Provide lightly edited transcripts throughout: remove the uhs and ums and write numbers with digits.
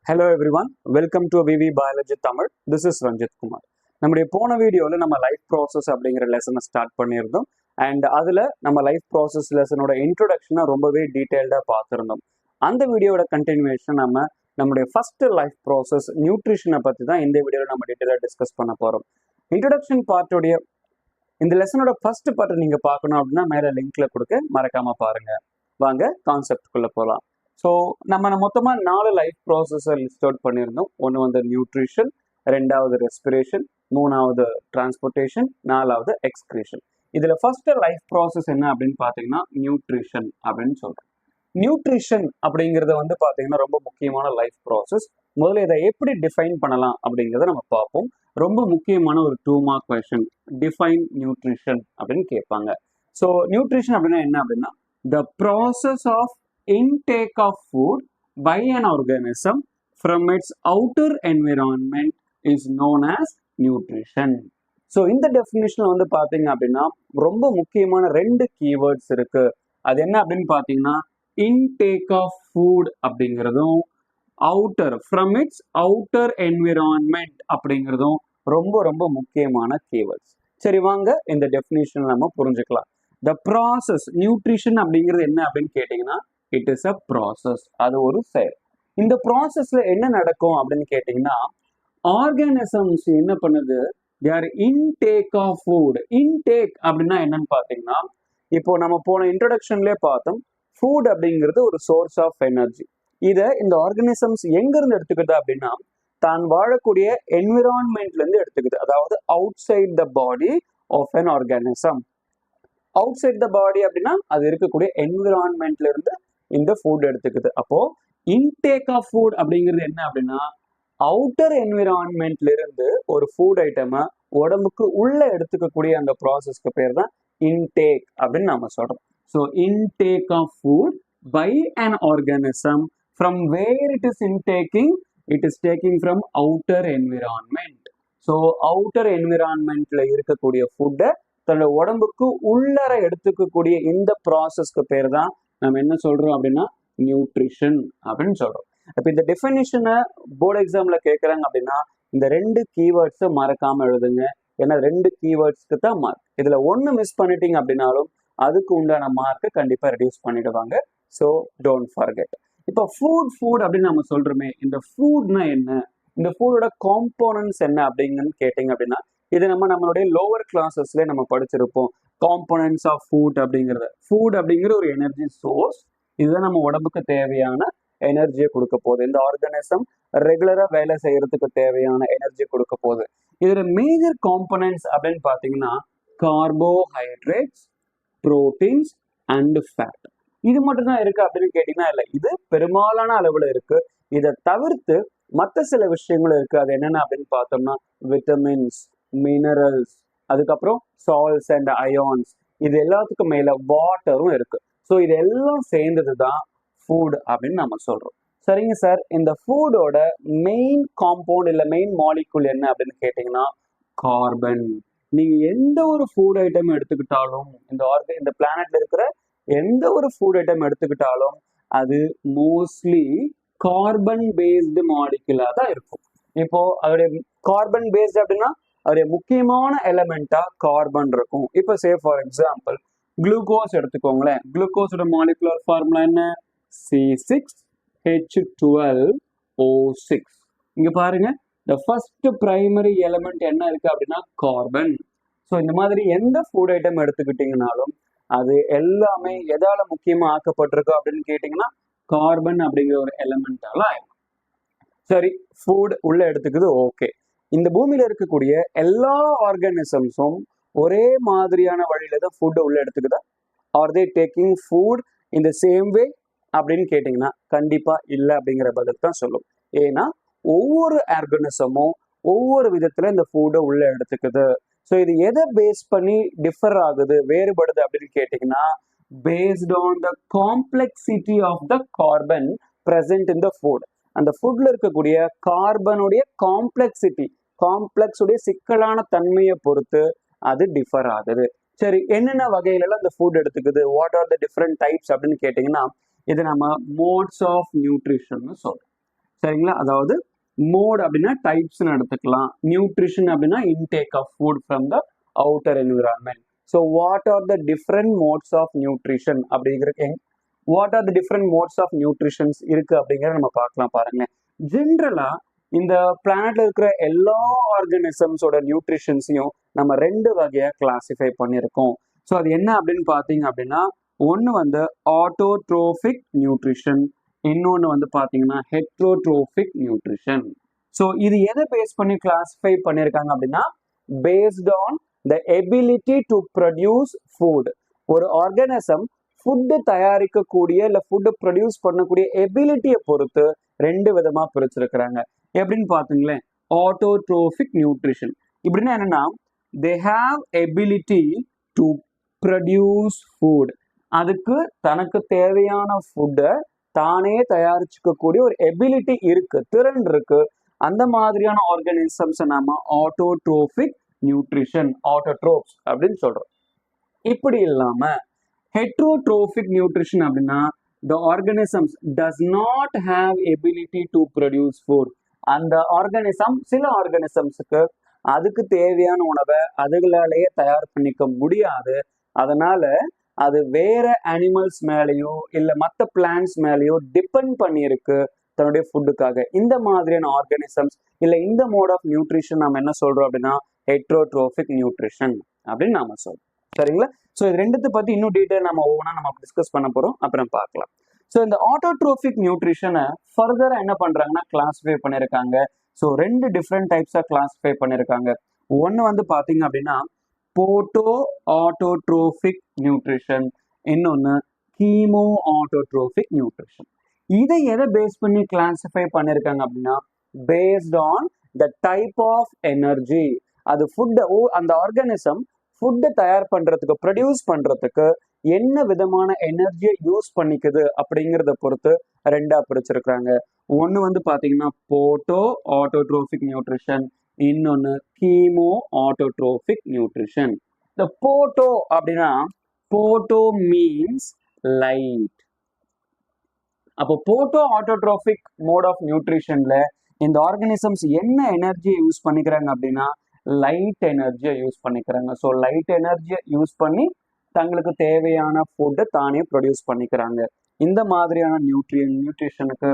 Hello everyone, welcome to VV Biology Tamil. This is Ranjit Kumar. நம்முடைய போன வீடியோவில் நம்ம லைஃப் ப்ராசஸ் அப்படிங்கிற லெசனை ஸ்டார்ட் பண்ணியிருந்தோம் அண்ட் அதில் நம்ம லைஃப் ப்ராசஸ் லெசனோட இன்ட்ரொடக்ஷனை ரொம்பவே டீட்டெயில்டாக பார்த்துருந்தோம். அந்த வீடியோட கண்டினியூஷன் நம்முடைய ஃபர்ஸ்ட் லைஃப் ப்ராசஸ் நியூட்ரிஷனை பற்றி தான் இந்த வீடியோவில் நம்ம டீட்டெயிலாக டிஸ்கஸ் பண்ண போகிறோம். இன்ட்ரொடக்ஷன் பார்ட்டுடைய இந்த லெசனோட ஃபர்ஸ்ட் பார்ட்டை நீங்கள் பார்க்கணும் அப்படின்னா மேலே லிங்க்ல கொடுக்க மறக்காமல் பாருங்கள். வாங்க கான்செப்டுக்குள்ளே போகலாம். ஸோ நம்ம மொத்தமாக 4 லைஃப் ப்ராசஸை லிஸ்ட் அவுட் பண்ணியிருந்தோம். ஒன்று வந்து நியூட்ரிஷன், ரெண்டாவது ரெஸ்பிரேஷன், மூணாவது டிரான்ஸ்போர்ட்டேஷன், நாலாவது எக்ஸ்கிரீஷன். இதில் ஃபர்ஸ்ட் லைஃப் ப்ராசஸ் என்ன அப்படின்னு பார்த்தீங்கன்னா நியூட்ரிஷன் அப்படின்னு சொல்கிறோம். நியூட்ரிஷன் அப்படிங்கிறத வந்து பார்த்தீங்கன்னா ரொம்ப முக்கியமான லைஃப் ப்ராசஸ். முதல்ல இதை எப்படி டிஃபைன் பண்ணலாம் அப்படிங்கிறத நம்ம பார்ப்போம். ரொம்ப முக்கியமான ஒரு 2 மார்க் கொஸ்டின், டிஃபைன் நியூட்ரிஷன் அப்படின்னு கேட்பாங்க. ஸோ நியூட்ரிஷன் அப்படின்னா என்ன அப்படின்னா the process of intake of food by an organism from its outer environment is known as nutrition. So இந்த டெஃபினிஷன் வந்து பார்த்தீங்க அப்படின்னா ரொம்ப முக்கியமான 2 கீவேர்ட்ஸ் இருக்கு. அது என்ன அப்படின்னு பார்த்தீங்கன்னா இன்டேக் ஆஃப் ஃபுட் அப்படிங்கிறதும் outer from its outer environment அப்படிங்கிறதும் ரொம்ப ரொம்ப முக்கியமான கீவேர்ட்ஸ். சரி வாங்க இந்த டெஃபினிஷன் நம்ம புரிஞ்சுக்கலாம். த ப்ராசஸ் நியூட்ரிஷன் அப்படிங்கிறது என்ன அப்படின்னு கேட்டிங்கன்னா இட் இஸ் அ ப்ராசஸ், அது ஒரு செயல். இந்த ப்ராசஸ்ல என்ன நடக்கும் அப்படின்னு கேட்டிங்கன்னா ஆர்கானிசம்ஸ் என்ன பண்ணுது, தேர் இன்டேக் ஆஃப் ஃபுட். இன்டேக் அப்படின்னா என்னன்னு பார்த்தீங்கன்னா இப்போ நம்ம போன இன்ட்ரடக்ஷன்லேயே பார்த்தோம், ஃபுட் அப்படிங்கிறது ஒரு சோர்ஸ் ஆஃப் எனர்ஜி. இதை இந்த ஆர்கானிசம்ஸ் எங்கேருந்து எடுத்துக்குது அப்படின்னா தான் வாழக்கூடிய என்விரான்மெண்ட்லேருந்து எடுத்துக்குது. அதாவது outside the body of an organism. Outside the body அப்படின்னா அது இருக்கக்கூடிய என்விரான்மெண்ட்ல இருந்து இந்த ஃபுட் எடுத்துக்குது. அப்போ இன்டேக் ஆஃப் ஃபுட் அப்படிங்கிறது என்ன அப்படின்னா அவுட்டர் என்விரான்மெண்ட்ல இருந்து ஒரு ஃபுட் ஐட்டமை உடம்புக்கு உள்ள எடுத்துக்கக்கூடிய அந்த ப்ராசஸ்க்கு பேர் தான் இன்டேக் அப்படின்னு நாம சொல்றோம். So intake of food by an organism from where it is இன்டேக்கிங், it is taking from outer environment. So outer என்விரான்மெண்ட்ல இருக்கக்கூடிய ஃபுட்டை தன்னோட உடம்புக்கு உள்ளர எடுத்துக்கக்கூடிய இந்த ப்ராசஸ்க்கு பேர் தான் நம்ம என்ன சொல்றோம் அப்படின்னா நியூட்ரிஷன் அப்படின்னு சொல்றோம். அப்ப இந்த டெஃபினிஷனை போர்டு எக்ஸாம்ல கேட்கறாங்க அப்படின்னா இந்த 2 கீவேர்ட்ஸை மறக்காம எழுதுங்க. ஏன்னா 2 கீவேர்ட்ஸ்க்கு தான் மார்க். இதுல 1 மிஸ் பண்ணிட்டீங்க அப்படின்னாலும் அதுக்கு உண்டான மார்க்கை கண்டிப்பா ரெடியூஸ் பண்ணிடுவாங்க. So don't forget. இப்போ ஃபுட் அப்படின்னு நம்ம சொல்றோமே, இந்த ஃபுட்னா என்ன, இந்த ஃபுட்டோட காம்போனன்ட்ஸ் என்ன அப்படிங்கன்னு கேட்டீங்க அப்படின்னா இது நம்மளுடைய லோவர் கிளாஸஸ்ல நம்ம படிச்சிருப்போம். காம்போனன்ட்ஸ் ஆஃப் ஃபுட் அப்படிங்கிறது, ஃபுட் அப்படிங்கிற ஒரு எனர்ஜி சோர்ஸ். இதுதான் நம்ம உடம்புக்கு தேவையான எனர்ஜியை கொடுக்க போகுது. இந்த ஆர்கானிசம் ரெகுலரா வேலை செய்யறதுக்கு தேவையான எனர்ஜி கொடுக்க போகுது. இதுல மேஜர் காம்போனன்ட்ஸ் அப்படின்னு பாத்தீங்கன்னா கார்போஹைட்ரேட்ஸ், புரோட்டீன்ஸ் அண்ட் ஃபேட். இது மட்டும் தான் இருக்கு அப்படின்னு கேட்டீங்கன்னா இல்லை, இது பெரும்பாலான அளவுல இருக்கு. இதை தவிர்த்து மற்ற சில விஷயங்களும் இருக்கு. அது என்னென்ன அப்படின்னு பார்த்தோம்னா விட்டமின்ஸ், மினரல்ஸ், அதுக்கப்புறம் சால்ட்ஸ் அண்ட் அயான்ஸ், இது எல்லாத்துக்கும் மேல வாட்டரும் இருக்கு. ஸோ இது எல்லாம் சேர்ந்தது தான் ஃபுட் அப்படின்னு நம்ம சொல்றோம். சரிங்க சார், இந்த ஃபுட்டோட மெயின் காம்பவுண்ட் இல்லை மெயின் மாலிகுல் என்ன அப்படின்னு கேட்டீங்கன்னா கார்பன். நீங்க எந்த ஒரு ஃபுட் ஐட்டம் எடுத்துக்கிட்டாலும் இந்த பிளானட்ல இருக்கிற எந்த ஒரு ஃபுட் ஐட்டம் எடுத்துக்கிட்டாலும் அது மோஸ்ட்லி கார்பன் பேஸ்டு மாலிகுலா தான் இருக்கும். இப்போ அதோடைய கார்பன் பேஸ்டு அப்படின்னா அதோடைய முக்கியமான எலமெண்டா கார்பன் இருக்கும். இப்போ சே ஃபார் எக்ஸாம்பிள் குளுக்கோஸ் எடுத்துக்கோங்களேன். குளுக்கோஸோட மாலிகுலர் ஃபார்முலா என்ன, C6H12O6. இங்க பாருங்க, the first primary element என்ன இருக்கு அப்படின்னா கார்பன். ஸோ இந்த மாதிரி எந்த ஃபுட் ஐட்டம் எடுத்துக்கிட்டீங்கனாலும் அது எல்லாமே எதால முக்கியமா ஆக்கப்பட்டிருக்கு அப்படின்னு கேட்டீங்கன்னா கார்பன் அப்படிங்கிற ஒரு எலமெண்டால ஆயிடும். சரி, ஃபுட் உள்ள எடுத்துக்குது, ஓகே. இந்த பூமியில இருக்கக்கூடிய எல்லா ஆர்கானிசம்ஸும் ஒரே மாதிரியான வழியில தான் ஃபுட்டை உள்ள எடுத்துக்குதா? Are they taking food in the same way அப்படின்னு கேட்டீங்கன்னா கண்டிப்பா இல்லை அப்படிங்கிற பதில் தான் சொல்லும். ஏன்னா ஒவ்வொரு ஆர்கானிசமும் ஒவ்வொரு விதத்துல இந்த ஃபுட்டை உள்ள எடுத்துக்குது. ஸோ இது எதை பேஸ் பண்ணி டிஃபர் ஆகுது, வேறுபடுது அப்படின்னு கேட்டீங்கன்னா based on the complexity of the carbon present in the food. அந்த ஃபுட்ல இருக்கக்கூடிய கார்பனுடைய காம்ப்ளெக்ஸுடைய சிக்கலான தன்மையை பொறுத்து அது டிஃபர் ஆகுது. சரி, என்னென்ன வகையில அந்த ஃபுட் எடுத்துக்குது, what are the different types அப்படின்னு கேட்டீங்கன்னா இது நம்ம மோட்ஸ் ஆஃப் நியூட்ரிஷன் சொல்றோம். சரிங்களா. அதாவது மோட் அப்படின்னா டைப்ஸ்னு எடுத்துக்கலாம், நியூட்ரிஷன் அப்படின்னா intake of food from the outer environment. So what are the different modes of nutrition அப்படிங்கிற what are the different modes of nutritions இருக்கு அப்படிங்கிறத நம்ம பார்க்கலாம். பாருங்க, ஜென்ரலா இந்த பிளானட்ல இருக்கிற எல்லா ஆர்கானிசம்ஸோட நியூட்ரிஷன்ஸையும் நம்ம ரெண்டு வகையா கிளாசிஃபை பண்ணியிருக்கோம். ஸோ அது என்ன அப்படின்னு பார்த்தீங்க அப்படின்னா, ஒன்று வந்து ஆட்டோட்ரோபிக் நியூட்ரிஷன், இன்னொன்று வந்து பார்த்தீங்கன்னா ஹெட்ரோட்ரோபிக் நியூட்ரிஷன். ஸோ இது எதை பேஸ் பண்ணி கிளாசிஃபை பண்ணியிருக்காங்க அப்படின்னா, based on the ability to produce food. ஒரு ஆர்கானிசம் ஃபுட்டு தயாரிக்கக்கூடிய இல்லை ஃபுட்டு ப்ரொடியூஸ் பண்ணக்கூடிய எபிலிட்டியை பொறுத்து ரெண்டு விதமா பிரிச்சிருக்கிறாங்க. எப்படின்னு பார்த்தீங்களேன், ஆட்டோட்ரோபிக் நியூட்ரிஷன் இப்படின்னா என்னன்னா, they have ability to produce food. அதுக்கு தனக்கு தேவையான ஃபுட்டை தானே தயாரிச்சுக்கக்கூடிய ஒரு எபிலிட்டி இருக்கு, திறன் இருக்கு. அந்த மாதிரியான ஆர்கானிசம்ஸ் நம்ம ஆட்டோட்ரோபிக் நியூட்ரிஷன், ஆட்டோட்ரோப்ஸ் அப்படின்னு சொல்றோம். இப்படி இல்லாம ஹெட்ரோட்ரோபிக் நியூட்ரிஷன் அப்படின்னா, the organisms does not have ability to produce food. அந்த ஆர்கானிசம், சில ஆர்கானிசம்ஸுக்கு அதுக்கு தேவையான உணவை அதுகளாலேயே தயார் பண்ணிக்க முடியாது. அதனால அது வேற அனிமல்ஸ் மேலேயோ இல்லை மற்ற பிளான்ட்ஸ் மேலேயோ டிபெண்ட் பண்ணியிருக்கு தன்னுடைய ஃபுட்டுக்காக. இந்த மாதிரியான ஆர்கானிசம்ஸ் இல்லை இந்த மோட் ஆஃப் நியூட்ரிஷன் நம்ம என்ன சொல்றோம் அப்படின்னா ஹெட்ரோட்ரோபிக் நியூட்ரிஷன் அப்படின்னு நாம சொல்றோம். சரிங்களா. ஸோ இது ரெண்டுத்தை பத்தி இன்னும் டீட்டெயில் நம்ம ஒவ்வொன்றா நம்ம டிஸ்கஸ் பண்ண போறோம், அப்புறம் பார்க்கலாம். ஸோ இந்த ஆட்டோட்ரோபிக் நியூட்ரிஷனை ஃபர்தரா என்ன பண்றாங்கன்னா கிளாஸிஃபை பண்ணியிருக்காங்க. ஸோ ரெண்டு டிஃப்ரெண்ட் டைப்ஸா கிளாஸிஃபை பண்ணியிருக்காங்க. ஒன்று வந்து பாத்தீங்க அப்படின்னா போட்டோ ஆட்டோட்ரோபிக் நியூட்ரிஷன், இன்னொன்று கீமோ ஆட்டோட்ரோபிக் நியூட்ரிஷன். இதை எதை பேஸ் பண்ணி கிளாஸிஃபை பண்ணியிருக்காங்க அப்படின்னா, based on the type of energy. அது ஃபுட்டை, அந்த ஆர்கானிசம் ஃபுட்டை தயார் பண்றதுக்கு, ப்ரொடியூஸ் பண்றதுக்கு என்ன விதமான எனர்ஜியை யூஸ் பண்ணிக்குது அப்படிங்கிறத பொறுத்து ரெண்டா பிரிச்சிருக்காங்க. ஒன்று வந்து பாத்தீங்கன்னா போட்டோ ஆட்டோட்ரோபிக் நியூட்ரிஷன், இன்னொன்று கீமோ ஆட்டோட்ரோபிக் நியூட்ரிஷன். இந்த போட்டோ அப்படின்னா, போட்டோ மீன்ஸ் லைட். அப்போ போட்டோ ஆட்டோட்ரோபிக் மோட் ஆஃப் நியூட்ரிஷன்ல இந்த ஆர்கானிசம்ஸ் என்ன எனர்ஜியை யூஸ் பண்ணிக்கிறாங்க அப்படின்னா லைட் எனர்ஜியை யூஸ் பண்ணிக்கிறாங்க. ஸோ லைட் எனர்ஜியை யூஸ் பண்ணி தங்களுக்கு தேவையான ஃபுட்டை தானே ப்ரொடியூஸ் பண்ணிக்கிறாங்க. இந்த மாதிரியான நியூட்ரிஷனுக்கு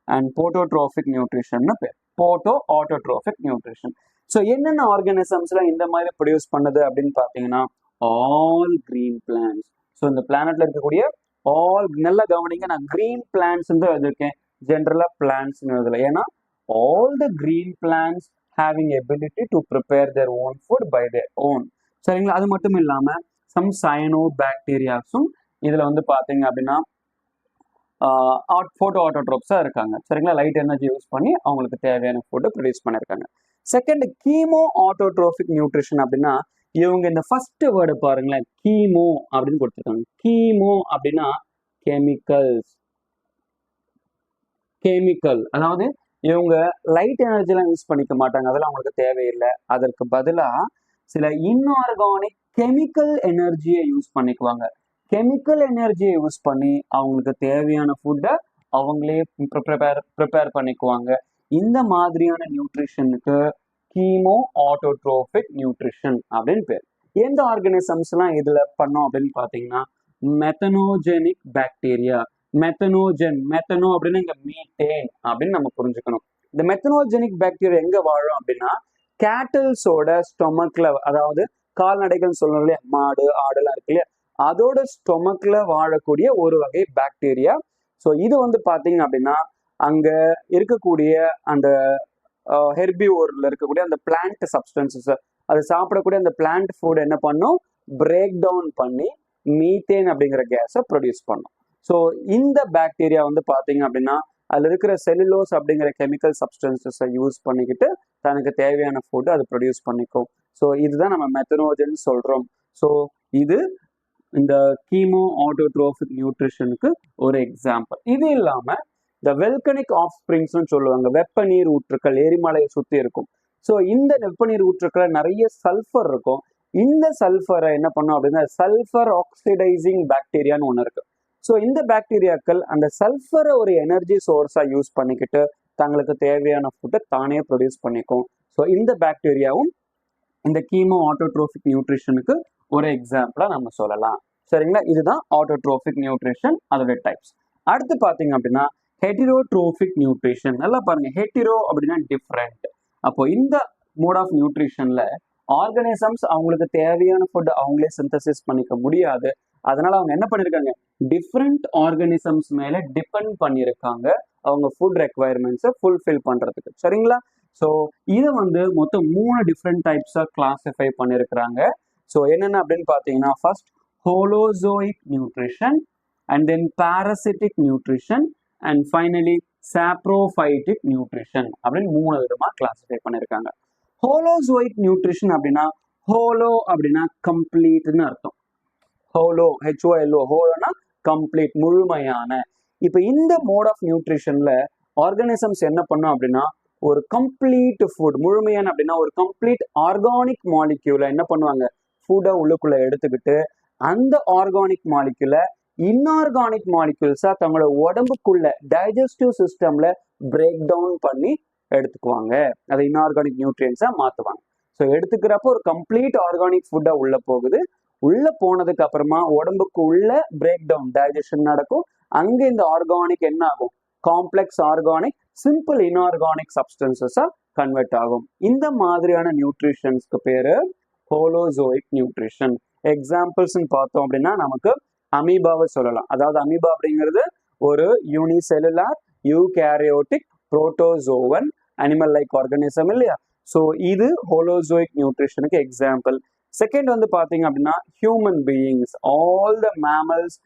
அண்ட் போட்டோட்ரோபிக் நியூட்ரிஷன் பேர், போட்டோ ஆட்டோட்ரோபிக் நியூட்ரிஷன். ஸோ என்னென்ன ஆர்கானிசம்ஸ்லாம் இந்த மாதிரி ப்ரொடியூஸ் பண்ணுது அப்படின்னு பார்த்தீங்கன்னா ஆல் கிரீன் பிளான்ஸ். ஸோ இந்த பிளானட்ல இருக்கக்கூடிய ஆல், நல்லா கவனிங்க, நான் கிரீன் பிளான்ஸ் தான் எழுதிருக்கேன், ஜென்ரலா பிளான்ஸ் எழுதல. ஏன்னா all the green plans having ability to prepare their own food by their own. சரிங்களா. அது மட்டும் இல்லாம சம் சயனோபாக்டீரியாஸும் இதுல வந்து பாத்தீங்க அப்படின்னா போட்டோ ஆட்டோட்ரோப்ஸா இருக்காங்க. சரிங்களா. லைட் எனர்ஜி யூஸ் பண்ணி அவங்களுக்கு தேவையான ஃபுட்டை ப்ரொடியூஸ் பண்ணிருக்காங்க. செகண்ட் கீமோ ஆட்டோட்ரோபிக் நியூட்ரிஷன் அப்படின்னா, இவங்க இந்த ஃபர்ஸ்ட் வேர்டு பாருங்களேன், கீமோ அப்படின்னு கொடுத்துருக்காங்க. கீமோ அப்படின்னா கெமிக்கல்ஸ், கெமிக்கல். அதாவது இவங்க லைட் எனர்ஜிலாம் யூஸ் பண்ணிக்க மாட்டாங்க, அதெல்லாம் அவங்களுக்கு தேவையில்லை. அதற்கு பதிலாக சில இன்ஆர்கானிக் கெமிக்கல் எனர்ஜியை யூஸ் பண்ணிக்குவாங்க. கெமிக்கல் எனர்ஜியை யூஸ் பண்ணி அவங்களுக்கு தேவையான ஃபுட்டை அவங்களே ப்ரிப்பேர் பண்ணிக்குவாங்க. இந்த மாதிரியான நியூட்ரிஷனுக்கு கீமோ ஆட்டோட்ரோபிக் நியூட்ரிஷன் அப்படின்னு பேர். எந்த ஆர்கானிசம்ஸ்லாம் இதுல பண்ணோம் அப்படின்னு பார்த்தீங்கன்னா மெத்தனோஜெனிக் பாக்டீரியா. மெத்தனோஜன், மெத்தனோ அப்படின்னா இங்க மீத்தேன் அப்படின்னு நம்ம புரிஞ்சுக்கணும். இந்த மெத்தனோஜெனிக் பாக்டீரியா எங்க வாழும் அப்படின்னா கேட்டல்ஸோட ஸ்டொமக்ல, அதாவது கால்நடைகள் சொல்லணும் இல்லையா, மாடு ஆடுலாம் இருக்கு இல்லையா, அதோட ஸ்டொமக்ல வாழக்கூடிய ஒரு வகை பாக்டீரியா. ஸோ இது வந்து பாத்தீங்க அப்படின்னா அங்க இருக்கக்கூடிய அந்த ஹெர்பிவோர்ல இருக்கக்கூடிய அந்த பிளான்ட் சப்ஸ்டன்சஸ், அது சாப்பிடக்கூடிய அந்த பிளான்ட் ஃபுட் என்ன பண்ணும், பிரேக் டவுன் பண்ணி மீத்தேன் அப்படிங்கிற கேஸை ப்ரொடியூஸ் பண்ணும். ஸோ இந்த பாக்டீரியா வந்து பார்த்தீங்க அப்படின்னா அதில் இருக்கிற செல்லுலோஸ் அப்படிங்கிற கெமிக்கல் சப்ஸ்டன்சஸை யூஸ் பண்ணிக்கிட்டு தனக்கு தேவையான ஃபுட்டு அது ப்ரொடியூஸ் பண்ணிக்கும். ஸோ இதுதான் நம்ம மெத்தனோஜன் சொல்கிறோம். ஸோ இது இந்த கீமோ ஆட்டோட்ரோபிக் நியூட்ரிஷனுக்கு ஒரு எக்ஸாம்பிள். இது இல்லாமல் இந்த வெல்கனிக் ஆஃப் ஸ்ப்ரிங்ஸ்னு சொல்லுவாங்க, வெப்ப நீர் ஊற்றுக்கள் எரிமலையை சுற்றி இருக்கும். ஸோ இந்த வெப்ப நீர் ஊற்றுக்களை நிறைய சல்ஃபர் இருக்கும். இந்த சல்ஃபரை என்ன பண்ணும் அப்படின்னா சல்ஃபர் ஆக்சிடைசிங் பாக்டீரியான்னு ஒன்று இருக்கு. ஸோ இந்த பாக்டீரியாக்கள் அந்த சல்ஃபரை ஒரு எனர்ஜி சோர்ஸா யூஸ் பண்ணிக்கிட்டு தங்களுக்கு தேவையான ஃபுட்டை தானே ப்ரொடியூஸ் பண்ணிக்கும். ஸோ இந்த பாக்டீரியாவும் இந்த கீமோ ஆட்டோட்ரோபிக் நியூட்ரிஷனுக்கு ஒரு எக்ஸாம்பிளா நம்ம சொல்லலாம். சரிங்களா, இதுதான் ஆட்டோட்ரோபிக் நியூட்ரிஷன், அதோட டைப்ஸ். அடுத்து பாத்தீங்க அப்படின்னா ஹெட்டிரோட்ரோபிக் நியூட்ரிஷன். நல்லா பாருங்க, ஹெட்டிரோ அப்படின்னா டிஃப்ரெண்ட். அப்போ இந்த மோட் ஆஃப் நியூட்ரிஷன்ல ஆர்கானிசம்ஸ் அவங்களுக்கு தேவையான ஃபுட் அவங்களே சிந்தசிஸ் பண்ணிக்க முடியாது. அதனால அவங்க என்ன பண்ணிருக்காங்க, டிஃப்ரெண்ட் ஆர்கானிசம்ஸ் மேல டிபெண்ட் பண்ணியிருக்காங்க அவங்க ஃபுட் ரெக்குவயர்மெண்ட்ஸை ஃபுல்ஃபில் பண்றதுக்கு. சரிங்களா, ஸோ இதை வந்து மொத்தம் 3 டிஃப்ரெண்ட் டைப்ஸா கிளாசிஃபை பண்ணியிருக்கிறாங்க. ஸோ என்னென்ன அப்படின்னு பார்த்தீங்கன்னா, first holozoic nutrition, and then parasitic nutrition, and finally saprophytic nutrition அப்படின்னு 3 விதமா கிளாசிஃபை பண்ணியிருக்காங்க. ஹோலோசோயிக் நியூட்ரிஷன் அப்படின்னா, ஹோலோ அப்படின்னா கம்ப்ளீட்னு அர்த்தம். ஹோலோ, HOLO, ஹோலோனா கம்ப்ளீட், முழுமையான. இப்போ இந்த மோட் ஆஃப் நியூட்ரிஷன்ல ஆர்கானிசம்ஸ் என்ன பண்ணும் அப்படின்னா, ஒரு கம்ப்ளீட் ஃபுட், முழுமையான அப்படின்னா ஒரு கம்ப்ளீட் ஆர்கானிக் மாலிக்யூலை என்ன பண்ணுவாங்க, ஃபுட்டை உள்ளுக்குள்ள எடுத்துக்கிட்டு அந்த ஆர்கானிக் மாலிக்யூலை இன்ஆர்கானிக் மாலிக்யூல்ஸா தங்களோட உடம்புக்குள்ள டைஜஸ்டிவ் சிஸ்டம்ல பிரேக் டவுன் பண்ணி எடுத்துக்குவாங்க. அதை இன்ஆர்கானிக் நியூட்ரியன்ஸா மாத்துவாங்க. ஸோ எடுத்துக்கிறப்போ ஒரு கம்ப்ளீட் ஆர்கானிக் ஃபுட்டா உள்ள போகுது. உள்ள போனதுக்கு அப்புறமா உடம்புக்கு உள்ள பிரேக் டவுன், டைஜஷன் நடக்கும். அங்க இந்த ஆர்கானிக் என்ன ஆகும், காம்ப்ளெக்ஸ் ஆர்கானிக், சிம்பிள் இன்ஆர்கானிக் சப்ஸ்டன்சஸா கன்வெர்ட் ஆகும். இந்த மாதிரியான நியூட்ரிஷன்ஸ்க்கு பேரு ஹோலோசோயிக் நியூட்ரிஷன். எக்ஸாம்பிள்ஸ் பார்த்தோம் அப்படின்னா நமக்கு அமீபாவை சொல்லலாம். அதாவது அமீபா அப்படிங்கிறது ஒரு unicellular eukaryotic protozoan animal like organism இல்லையா. ஸோ இது ஹோலோசோயிக் நியூட்ரிஷனுக்கு எக்ஸாம்பிள். செகண்ட் வந்து பார்த்தீங்க அப்படின்னா human beings, all the mammals,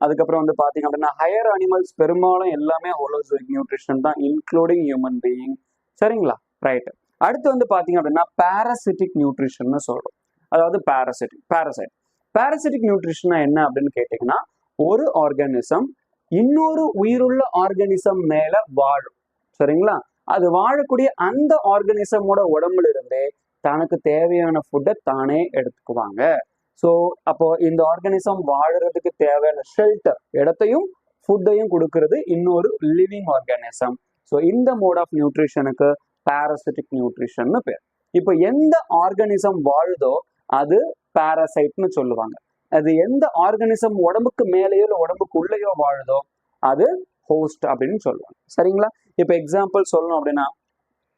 அதுக்கப்புறம் வந்து பார்த்தீங்க அப்படின்னா ஹையர் அனிமல்ஸ் பெரும்பாலும் எல்லாமே ஹோலோசோயிக் நியூட்ரிஷன் தான், இன்க்ளூடிங் ஹியூமன் பீயிங். சரிங்களா, ரைட். அடுத்து வந்து பார்த்தீங்க அப்படின்னா பாராசிட்டிக் நியூட்ரிஷன் சொல்றோம். அதாவது பாராசிட்டிக் நியூட்ரிஷன் என்ன அப்படின்னு கேட்டீங்கன்னா, ஒரு ஆர்கானிசம் இன்னொரு உயிருள்ள ஆர்கானிசம் மேல வாழும். சரிங்களா, அது வாழக்கூடிய அந்த ஆர்கானிசமோட உடம்புல இருந்தே தனக்கு தேவையான ஃபுட்டை தானே எடுத்துக்குவாங்க. ஸோ அப்போ இந்த ஆர்கானிசம் வாழறதுக்கு தேவையான ஷெல்டர், இடத்தையும் ஃபுட்டையும் கொடுக்கறது இன்னொரு லிவிங் ஆர்கானிசம். ஸோ இந்த மோட் ஆஃப் நியூட்ரிஷனுக்கு பாராசிட்டிக் நியூட்ரிஷன் பேர். இப்போ எந்த ஆர்கானிசம் வாழுதோ அது பாராசைட்னு சொல்லுவாங்க. அது எந்த ஆர்கானிசம் உடம்புக்கு மேலேயோ இல்லை உடம்புக்கு உள்ளேயோ வாழுதோ அது ஹோஸ்ட் அப்படின்னு சொல்லுவாங்க. சரிங்களா, இப்போ எக்ஸாம்பிள் சொல்லணும் அப்படின்னா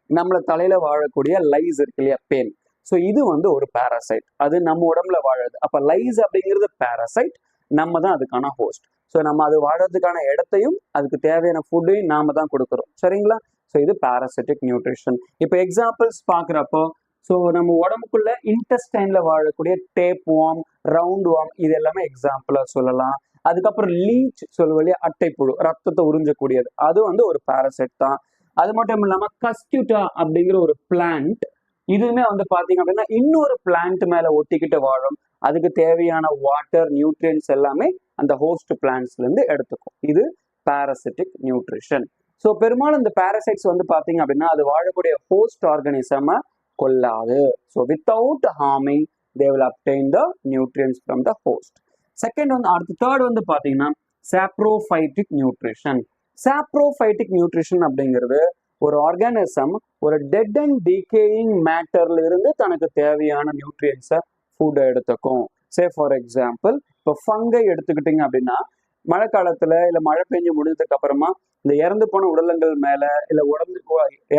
நம்மள தலையில வாழக்கூடிய லைஸ் இருக்கு இல்லையா, பேன். ஸோ இது வந்து ஒரு பாராசைட், அது நம்ம உடம்புல வாழுது. அப்ப லைஸ் அப்படிங்கிறது பாராசைட், நம்ம தான் அதுக்கான ஹோஸ்ட். ஸோ நம்ம அது வாழறதுக்கான இடத்தையும் அதுக்கு தேவையான ஃபுட்டையும் நாம தான் கொடுக்குறோம். சரிங்களா, ஸோ இது பாராசிட்டிக் நியூட்ரிஷன். இப்போ எக்ஸாம்பிள்ஸ் பார்க்குறப்போ, ஸோ நம்ம உடம்புக்குள்ள இன்டெஸ்டைன்ல வாழக்கூடிய டேப் வார்ம், ரவுண்ட் வார்ம், இது எல்லாமே எக்ஸாம்பிளா சொல்லலாம். அதுக்கப்புறம் லீச் சொல்லுவோம் இல்லையா, அட்டைப்புழு, ரத்தத்தை உறிஞ்சக்கூடியது, அது வந்து ஒரு பாராசைட் தான். அது மட்டும் இல்லாம கஸ்கியூட்டா அப்படிங்கிற ஒரு பிளான்ட், இதுவுமே வந்து பாத்தீங்க அப்படின்னா இன்னொரு பிளான்ட் மேல ஒட்டிக்கிட்டு வாழும். அதுக்கு தேவையான வாட்டர், நியூட்ரியன்ஸ் எல்லாமே அந்த ஹோஸ்ட் பிளான்ட்ஸ்ல இருந்து எடுத்துக்கும். இது பாராசிட்டிக் நியூட்ரிஷன். ஸோ பெரும்பாலும் இந்த பாராசைட்ஸ் வந்து பாத்தீங்க அப்படின்னா அது வாழக்கூடிய ஹோஸ்ட் ஆர்கானிசம் கொல்லாது. So without harming they will obtain the nutrients from the host. Second வந்து அடுத்து தேர்ட் வந்து பாத்தீங்கன்னா சாப்ரோஃபைட்டிக் நியூட்ரிஷன். சாப்ரோஃபைட்டிக் நியூட்ரிஷன் அப்படிங்கிறது ஒரு ஆர்கானிசம் ஒரு டெட் அண்ட் டீகேயிங் மேட்டர்ல இருந்து தனக்கு தேவையான நியூட்ரியன்ஸை ஃபுட்டை எடுத்துக்கும். சே ஃபார் எக்ஸாம்பிள் இப்போ ஃபங்கை எடுத்துக்கிட்டீங்க அப்படின்னா மழை காலத்துல இல்லை மழை பெஞ்சு முடிஞ்சதுக்கு அப்புறமா இந்த இறந்து போன உடலங்கள் மேல இல்லை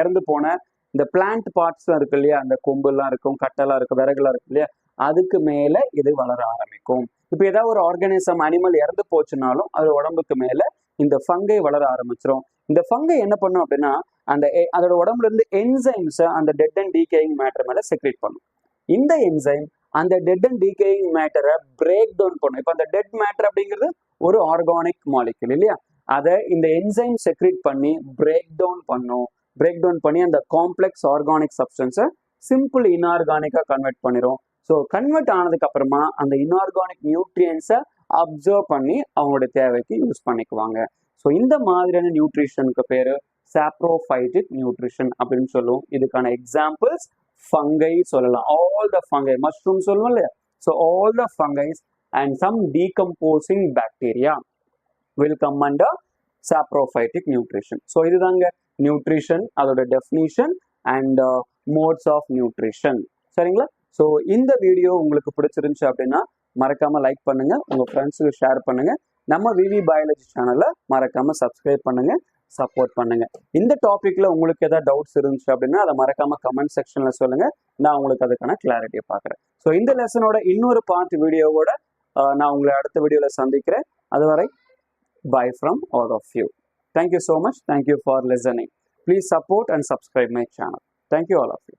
இறந்து போன இந்த பிளான்ட் பார்ட்ஸ் இருக்கு இல்லையா, அந்த கொம்புலாம் இருக்கும், கட்டெல்லாம் இருக்கும், விறகுலாம் இருக்கு இல்லையா, அதுக்கு மேல இது வளர ஆரம்பிக்கும். இப்போ ஏதாவது ஒரு ஆர்கானிசம் அனிமல் இறந்து போச்சுனாலும் அது உடம்புக்கு மேல இந்த ஃபங்கை வளர ஆரம்பிச்சிடும். இந்த ஃபங்கை என்ன பண்ணும் அப்படின்னா அதோட உடம்புல இருந்து என்சைம்ஸ் அந்த டெட் அண்ட் டீகேயிங் மேட்டர் மேல செக்ரேட் பண்ணும். இந்த என்சைம் அந்த டெட் அண்ட் டீகேயிங் மேட்டரை பிரேக் டவுன் பண்ணும். இப்போ அந்த டெட் மேட்டர் அப்படிங்கிறது ஒரு ஆர்கானிக் மாலிக்யூல் இல்லையா, அதை இந்த என்சைம் செக்ரேட் பண்ணி பிரேக் டவுன் பண்ணும். பிரேக் டவுன் பண்ணி அந்த காம்ப்ளெக்ஸ் ஆர்கானிக் சப்ஸ்டன்ஸை சிம்பிள் இன்ஆர்கானிக்கா கன்வெர்ட் பண்ணிடும். ஸோ கன்வெர்ட் ஆனதுக்கு அப்புறமா அந்த இன்ஆர்கானிக் நியூட்ரியன்ஸை அப்சர்வ் பண்ணி அவங்களோட தேவைக்கு யூஸ் பண்ணிக்குவாங்க. ஸோ இந்த மாதிரியான நியூட்ரிஷனுக்கு பேரு சாப்ரோஃபைட்டிக் நியூட்ரிஷன் அப்படின்னு சொல்லுவோம். இதுக்கான எக்ஸாம்பிள்ஸ் ஃபங்கை சொல்லலாம். ஆல் த ஃபங்கை, மஷ்ரூம் சொல்லுவோம் இல்லையா, so all the fungis and some decomposing bacteria will come under saprophytic nutrition. So இதுதாங்க நியூட்ரிஷன், அதோட definition and modes of nutrition. சரிங்களா? ஸோ இந்த வீடியோ உங்களுக்கு பிடிச்சிருந்துச்சு அப்படின்னா மறக்காம லைக் பண்ணுங்க, உங்க ஃப்ரெண்ட்ஸுக்கு ஷேர் பண்ணுங்க. நம்ம விவி பயாலஜி சேனலை மறக்காம சப்ஸ்கிரைப் பண்ணுங்க, சப்போர்ட் பண்ணுங்க. இந்த டாபிக்ல உங்களுக்கு ஏதாவது டவுட்ஸ் இருந்துச்சு அப்படின்னா அதை மறக்காம கமெண்ட் செக்ஷன்ல சொல்லுங்க. நான் உங்களுக்கு அதுக்கான கிளாரிட்டியை பார்க்குறேன். ஸோ இந்த லெசனோட இன்னொரு பார்ட் வீடியோவோட நான் உங்களை அடுத்த வீடியோவில் சந்திக்கிறேன். அதுவரை bye from all of you. Thank you so much. Thank you for listening. Please support and subscribe my channel. Thank you all of you.